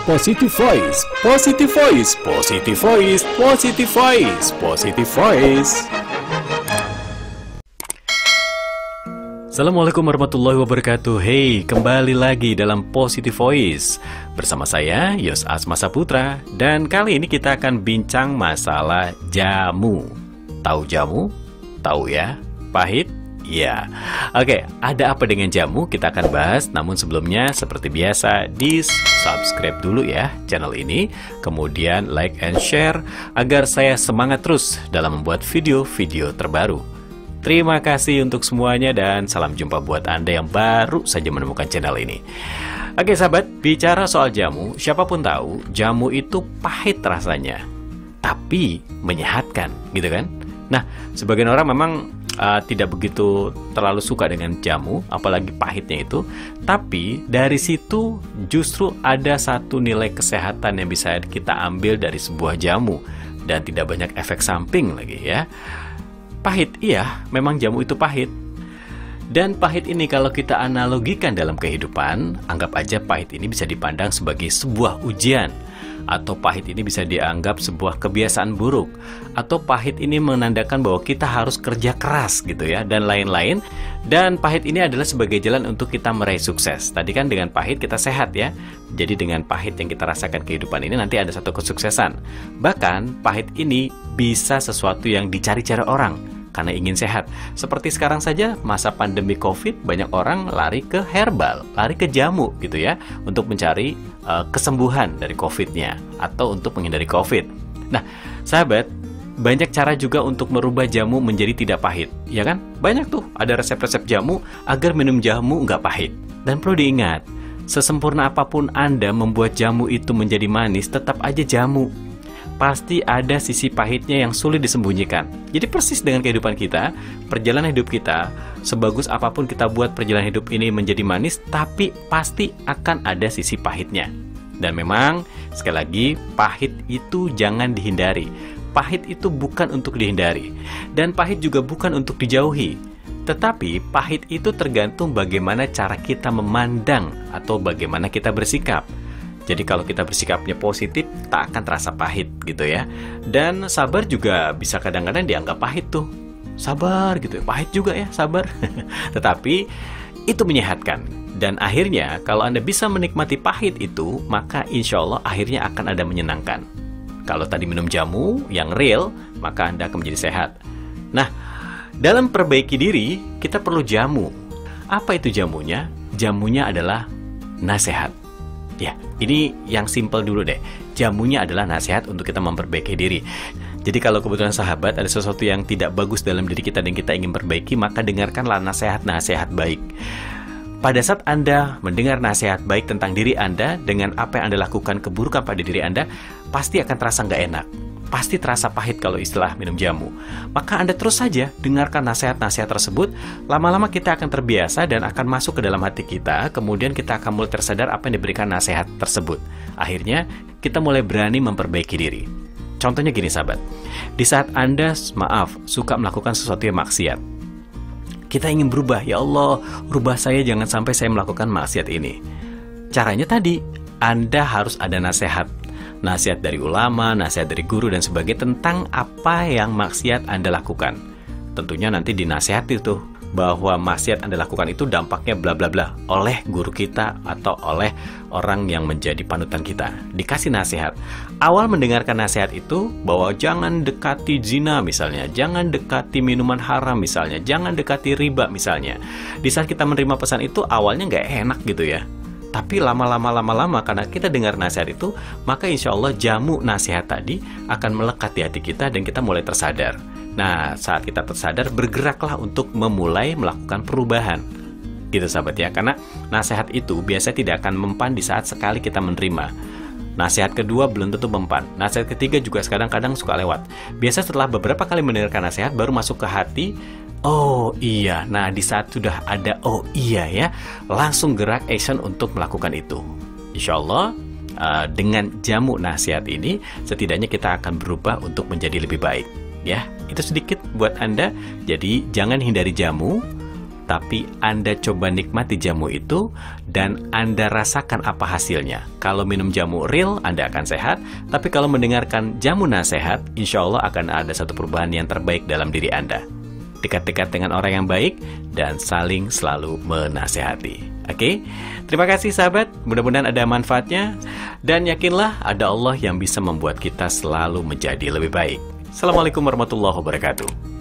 Positive Voice, Positive Voice, Positive Voice, Positive Voice, Positive Voice. Assalamualaikum warahmatullahi wabarakatuh. Hey, kembali lagi dalam Positive Voice bersama saya Yos Asma Saputra. Dan kali ini kita akan bincang masalah jamu. Tahu jamu? Tahu ya? Pahit? Ya. Oke, ada apa dengan jamu? Kita akan bahas. Namun sebelumnya seperti biasa di subscribe dulu ya channel ini, kemudian like and share agar saya semangat terus dalam membuat video-video terbaru. Terima kasih untuk semuanya dan salam jumpa buat Anda yang baru saja menemukan channel ini. Oke sahabat, bicara soal jamu, siapapun tahu jamu itu pahit rasanya, tapi menyehatkan, gitu kan? Nah, sebagian orang memang tidak begitu terlalu suka dengan jamu, apalagi pahitnya itu. Tapi dari situ justru ada satu nilai kesehatan yang bisa kita ambil dari sebuah jamu dan tidak banyak efek samping lagi ya. Pahit, iya, memang jamu itu pahit. Dan pahit ini kalau kita analogikan dalam kehidupan, anggap aja pahit ini bisa dipandang sebagai sebuah ujian. Atau pahit ini bisa dianggap sebuah kebiasaan buruk. Atau pahit ini menandakan bahwa kita harus kerja keras gitu ya, dan lain-lain. Dan pahit ini adalah sebagai jalan untuk kita meraih sukses. Tadi kan dengan pahit kita sehat ya. Jadi dengan pahit yang kita rasakan kehidupan ini nanti ada satu kesuksesan. Bahkan pahit ini bisa sesuatu yang dicari-cari orang karena ingin sehat. Seperti sekarang saja masa pandemi COVID, banyak orang lari ke herbal, lari ke jamu gitu ya, untuk mencari kesembuhan dari COVID-nya atau untuk menghindari COVID. Nah, sahabat, banyak cara juga untuk merubah jamu menjadi tidak pahit, ya kan? Banyak tuh, ada resep-resep jamu agar minum jamu nggak pahit. Dan perlu diingat, sesempurna apapun Anda membuat jamu itu menjadi manis, tetap aja jamu. Pasti ada sisi pahitnya yang sulit disembunyikan. Jadi persis dengan kehidupan kita, perjalanan hidup kita, sebagus apapun kita buat perjalanan hidup ini menjadi manis, tapi pasti akan ada sisi pahitnya. Dan memang, sekali lagi, pahit itu jangan dihindari. Pahit itu bukan untuk dihindari. Dan pahit juga bukan untuk dijauhi. Tetapi pahit itu tergantung bagaimana cara kita memandang atau bagaimana kita bersikap. Jadi kalau kita bersikapnya positif, tak akan terasa pahit gitu ya. Dan sabar juga bisa kadang-kadang dianggap pahit tuh. Sabar gitu, pahit juga ya, sabar. Tetapi itu menyehatkan. Dan akhirnya kalau Anda bisa menikmati pahit itu, maka insya Allah akhirnya akan ada menyenangkan. Kalau tadi minum jamu yang real, maka Anda akan menjadi sehat. Nah, dalam perbaiki diri, kita perlu jamu. Apa itu jamunya? Jamunya adalah nasihat. Ya, ini yang simple dulu deh. Jamunya adalah nasihat untuk kita memperbaiki diri. Jadi kalau kebetulan sahabat ada sesuatu yang tidak bagus dalam diri kita dan kita ingin perbaiki, maka dengarkanlah nasihat-nasihat baik. Pada saat Anda mendengar nasihat baik tentang diri Anda, dengan apa yang Anda lakukan keburukan pada diri Anda, pasti akan terasa nggak enak. Pasti terasa pahit kalau istilah minum jamu. Maka Anda terus saja dengarkan nasihat-nasihat tersebut. Lama-lama kita akan terbiasa dan akan masuk ke dalam hati kita. Kemudian kita akan mulai tersadar apa yang diberikan nasihat tersebut. Akhirnya kita mulai berani memperbaiki diri. Contohnya gini sahabat, di saat Anda suka melakukan sesuatu yang maksiat, kita ingin berubah. Ya Allah, rubah saya, jangan sampai saya melakukan maksiat ini. Caranya tadi, Anda harus ada nasihat. Nasihat dari ulama, nasihat dari guru dan sebagainya tentang apa yang maksiat Anda lakukan. Tentunya nanti dinasihati tuh bahwa maksiat Anda lakukan itu dampaknya bla bla bla oleh guru kita atau oleh orang yang menjadi panutan kita. Dikasih nasihat. Awal mendengarkan nasihat itu bahwa jangan dekati zina misalnya, jangan dekati minuman haram misalnya, jangan dekati riba misalnya. Di saat kita menerima pesan itu awalnya nggak enak gitu ya. Tapi lama-lama karena kita dengar nasihat itu, maka insya Allah jamu nasihat tadi akan melekat di hati kita dan kita mulai tersadar. Nah, saat kita tersadar, bergeraklah untuk memulai melakukan perubahan. Gitu sahabat ya, karena nasihat itu biasanya tidak akan mempan di saat sekali kita menerima. Nasihat kedua belum tentu mempan. Nasihat ketiga juga kadang-kadang suka lewat. Biasa setelah beberapa kali mendengarkan nasihat, baru masuk ke hati. Oh iya, nah di saat sudah ada oh iya ya, langsung gerak action untuk melakukan itu. Insya Allah dengan jamu nasihat ini, setidaknya kita akan berubah untuk menjadi lebih baik. Ya, itu sedikit buat Anda. Jadi jangan hindari jamu, tapi Anda coba nikmati jamu itu dan Anda rasakan apa hasilnya. Kalau minum jamu real, Anda akan sehat, tapi kalau mendengarkan jamu nasihat, insya Allah akan ada satu perubahan yang terbaik dalam diri Anda. Dekat-dekat dengan orang yang baik dan saling selalu menasehati. Oke? Terima kasih sahabat, mudah-mudahan ada manfaatnya dan yakinlah ada Allah yang bisa membuat kita selalu menjadi lebih baik. Assalamualaikum warahmatullahi wabarakatuh.